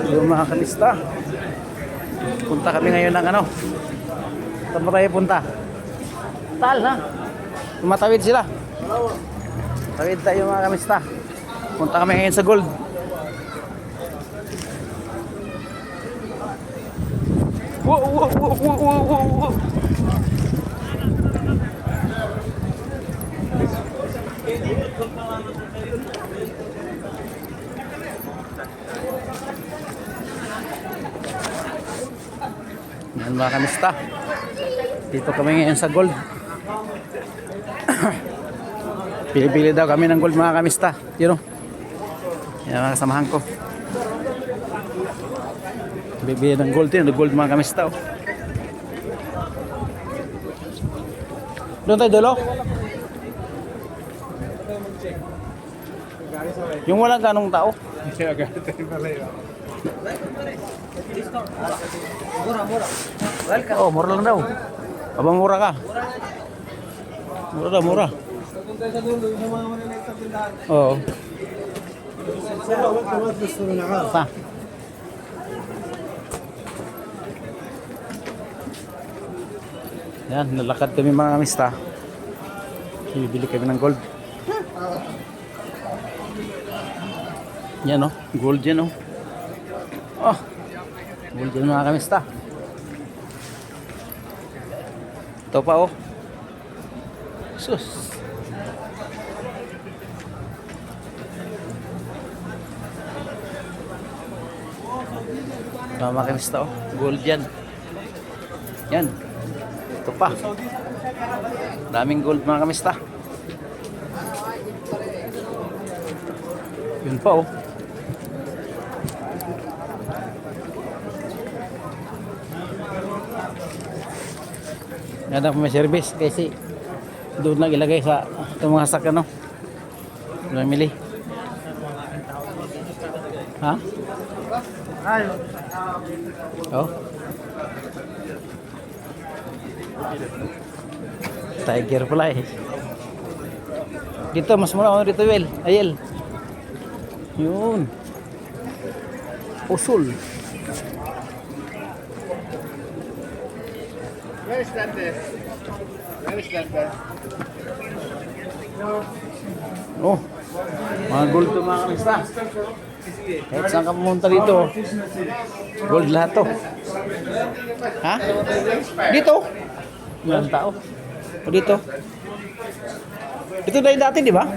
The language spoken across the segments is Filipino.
Yung mga kalista. Punta kami ngayon ng ano. Saan ba tayo punta? Tal ha? Tumatawid sila. Tawid tayo mga kalista. Punta kami ngayon sa gold. Wow, wow, wow, wow, wow, wow. Yan mga kanista. Dito kami ngayon sa gold. Pili-pili daw kami ng gold mga kanista. Yun o. Yan mga kasamahan ko. Bibili ng gold din. Gold mga kanista o. Doon tayo dulo. Yung walang ganong tao. Oh, mura lang daw. Abang mura ka. Mura daw, mura. Oo. Pa. Yan, nalakad kami mga amista. Bibili kami ng gold. Yan o, gold yan o. Oh, gold yan mga kamista. Ito pa o. Sus. Mga kamista o, gold yan. Yan. Ito pa. Daming gold mga kamista. Yun pa o. Ganda po may service kasi doon lang ilagay sa itong mga sak ano. Namili. Ha? Oh. Tiger pala eh. Dito mas mura ako dito Will. Ayel. Yun. Usul. Where is that there? Where is that there? Oh. Mga gold to mga kamista. Kahit saan ka pumunta dito. Gold lahat to. Ha? Dito? Walang tao. O dito? Dito dahil dati di ba?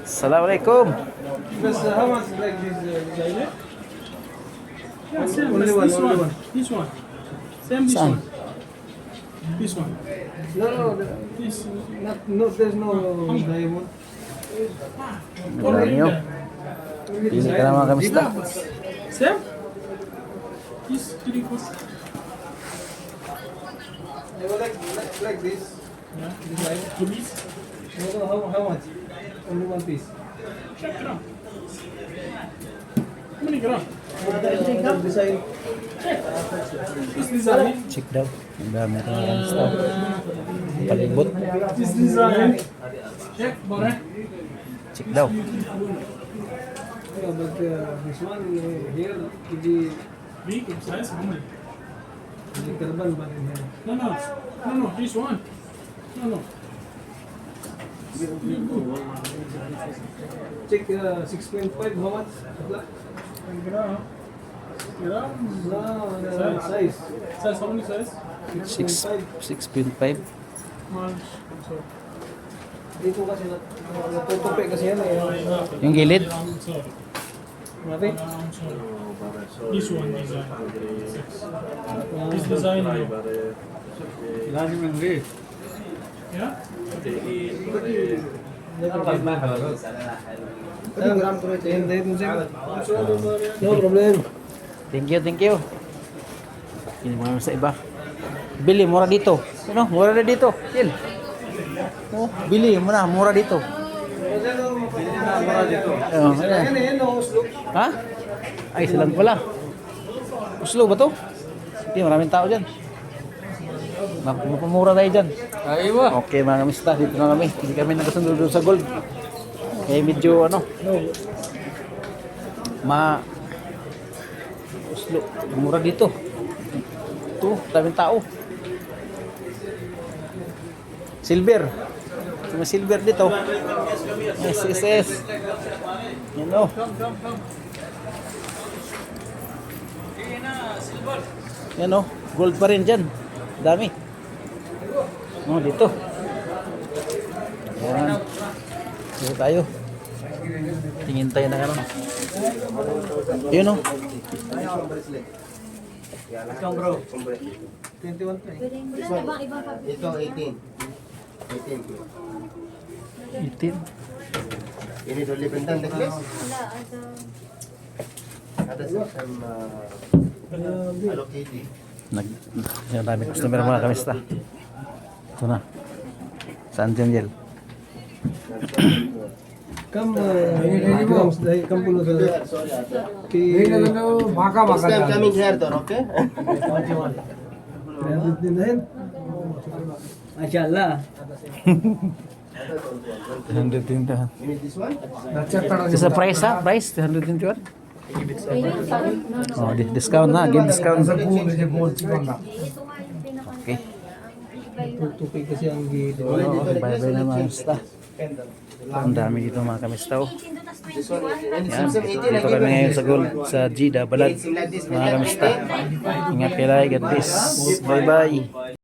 Assalamualaikum. How much like this designer? Yeah, same. Only one, This only one. one. This one. Same this Saan? one. This one. No, This. no, there's no diamond. Wala niyo. Pili ka na mga kamista. Same? This three cost. They were like this. Yeah. Design. Police. No, how much? Only one piece. Check gram. How many gram? Design. This design. Check daw. Ang dami ka mga kamista. Palibot. This design. Check, bore. Check daw. Yeah, but this one here, the Big size. How many? carbon but in here. No, no. No, no. This one. No, no. Check 6.5, how much? Gram. Gram. No, size. Size, how many size? 6.5. March. So, Dito kasi natutupi kasi yan eh. Yung gilid. sorry. Mati? Sorry. This one design. This design. Ilalim ng rin. Yeah? No problem. Thank you, thank you. Hindi mo naman sa iba. Bili, mura dito. Ano? Mura na dito. Yan. Oh, bili mo na, mura dito. Oh, ayan. Ha? Ay, silang pala. Uslo ba to? Hindi, maraming tao dyan. Mapamura tayo dyan. Ay ba? Okay mga kamista, dito na kami. Hindi kami nakasundo doon sa gold. Kaya medyo Mura dito. Ito, daming tao. Silver. May silver dito. SSS. Yan o. Yan o. Gold pa rin dyan. Dami. Oh, dito. Yan. Dito tayo. Tingin tayo na ano. Yun o. Ikaw bro. 21 pa eh. Ito 18. 18. Ini dulu bentang necklace. Ada some Hello Kitty. Yan dami customer mga kamista. Ito na. Saan Angel? Come puno sa ki Next time coming here, though, okay? din din. Mashallah. 121. You need this one? This is price ha? Price 121? Oh, discount na. Give discount. Okay. Tupig kasi ang gito. Oh, bye-bye na mga kamista. Ang dami dito mga kamista. Oh. This one, and Yan. some 18 Dito kami ngayon sa gold sa Jeddah Balad. Mga kamista. Ingat kayo lagi. God bless. Bye-bye.